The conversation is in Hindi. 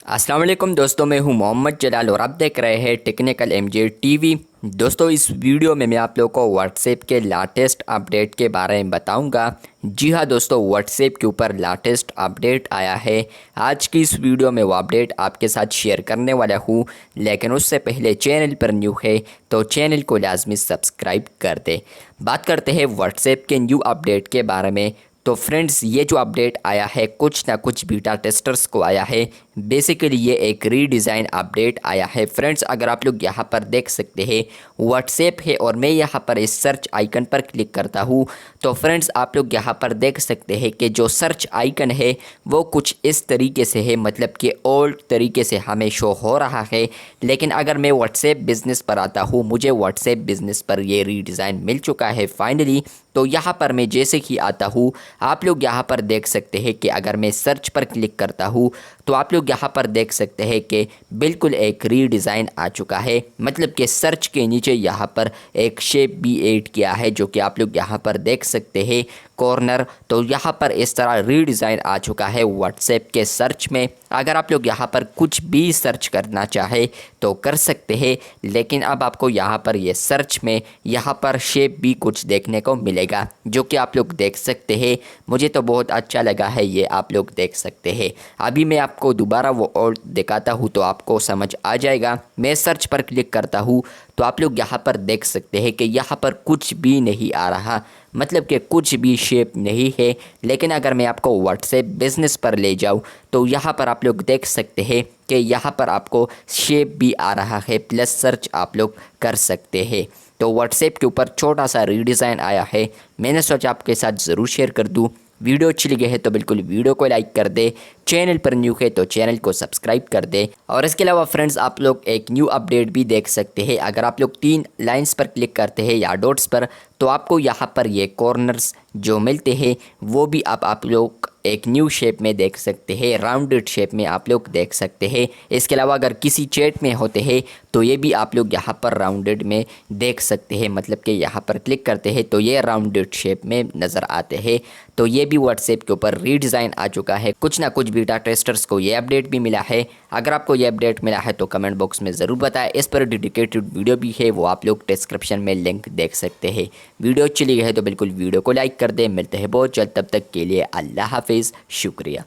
अस्सलाम वालेकुम दोस्तों, मैं हूं मोहम्मद जलाल और आप देख रहे हैं टेक्निकल एमजे टीवी। दोस्तों, इस वीडियो में मैं आप लोगों को व्हाट्सएप के लेटेस्ट अपडेट के बारे में बताऊंगा। जी हां दोस्तों, व्हाट्सएप के ऊपर लेटेस्ट अपडेट आया है। आज की इस वीडियो में वो अपडेट आपके साथ शेयर करने वाला हूं, लेकिन उससे पहले चैनल पर न्यू है तो चैनल को लाजमी सब्सक्राइब कर दे। बात करते हैं व्हाट्सएप के न्यू अपडेट के बारे में। तो फ्रेंड्स, ये जो अपडेट आया है कुछ ना कुछ बीटा टेस्टर्स को आया है। बेसिकली ये एक रीडिज़ाइन अपडेट आया है। फ्रेंड्स, अगर आप लोग यहाँ पर देख सकते हैं व्हाट्सएप है और मैं यहाँ पर इस सर्च आइकन पर क्लिक करता हूँ तो फ्रेंड्स आप लोग यहाँ पर देख सकते हैं कि जो सर्च आइकन है वो कुछ इस तरीके से है, मतलब कि ओल्ड तरीके से हमें शो हो रहा है। लेकिन अगर मैं व्हाट्सएप बिज़नेस पर आता हूँ, मुझे व्हाट्सएप बिज़नेस पर ये रीडिज़ाइन मिल चुका है फाइनली। तो यहाँ पर मैं जैसे कि आता हूँ, आप लोग यहाँ पर देख सकते हैं कि अगर मैं सर्च पर क्लिक करता हूँ तो आप लोग यहाँ पर देख सकते हैं कि बिल्कुल एक रीडिज़ाइन आ चुका है। मतलब कि सर्च के नीचे यहाँ पर एक शेप भी ऐड किया है, जो कि आप लोग यहाँ पर देख सकते हैं कॉर्नर। तो यहाँ पर इस तरह रीडिज़ाइन आ चुका है व्हाट्सएप के सर्च में। अगर आप लोग यहाँ पर कुछ भी सर्च करना चाहे तो कर सकते हैं, लेकिन अब आपको यहाँ पर ये सर्च में यहाँ पर शेप भी कुछ देखने को मिलेगा, जो कि आप लोग देख सकते हैं। मुझे तो बहुत अच्छा लगा है, ये आप लोग देख सकते हैं। अभी मैं आपको दोबारा वो और दिखाता हूँ तो आपको समझ आ जाएगा। मैं सर्च पर क्लिक करता हूँ तो आप लोग यहाँ पर देख सकते हैं कि यहाँ पर कुछ भी नहीं आ रहा, मतलब कि कुछ भी शेप नहीं है। लेकिन अगर मैं आपको व्हाट्सएप बिज़नेस पर ले जाऊँ तो यहाँ पर आप लोग देख सकते हैं कि यहाँ पर आपको शेप भी आ रहा है, प्लस सर्च आप लोग कर सकते हैं। तो व्हाट्सएप के ऊपर छोटा सा रीडिज़ाइन आया है, मैंने सोचा आपके साथ ज़रूर शेयर कर दूँ। वीडियो अच्छी लगी है तो बिल्कुल वीडियो को लाइक कर दे, चैनल पर न्यू है तो चैनल को सब्सक्राइब कर दे। और इसके अलावा फ्रेंड्स, आप लोग एक न्यू अपडेट भी देख सकते हैं। अगर आप लोग 3 लाइंस पर क्लिक करते हैं या डॉट्स पर तो आपको यहाँ पर ये कॉर्नर्स जो मिलते हैं वो भी अब आप लोग एक न्यू शेप में देख सकते हैं, राउंडेड शेप में आप लोग देख सकते हैं। इसके अलावा अगर किसी चैट में होते हैं तो ये भी आप लोग यहाँ पर राउंडेड में देख सकते हैं, मतलब कि यहाँ पर क्लिक करते हैं तो ये राउंडेड शेप में नज़र आते हैं। तो ये भी व्हाट्सएप के ऊपर रीडिज़ाइन आ चुका है। कुछ ना कुछ बीटा टेस्टर्स को ये अपडेट भी मिला है। अगर आपको ये अपडेट मिला है तो कमेंट बॉक्स में ज़रूर बताएं। इस पर डेडिकेटेड वीडियो भी है, वो आप लोग डिस्क्रिप्शन में लिंक देख सकते हैं। वीडियो अच्छी लगी है तो बिल्कुल वीडियो को लाइक कर दें। मिलते हैं बहुत जल्द, तब तक के लिए अल्लाह हाफिज़, शुक्रिया।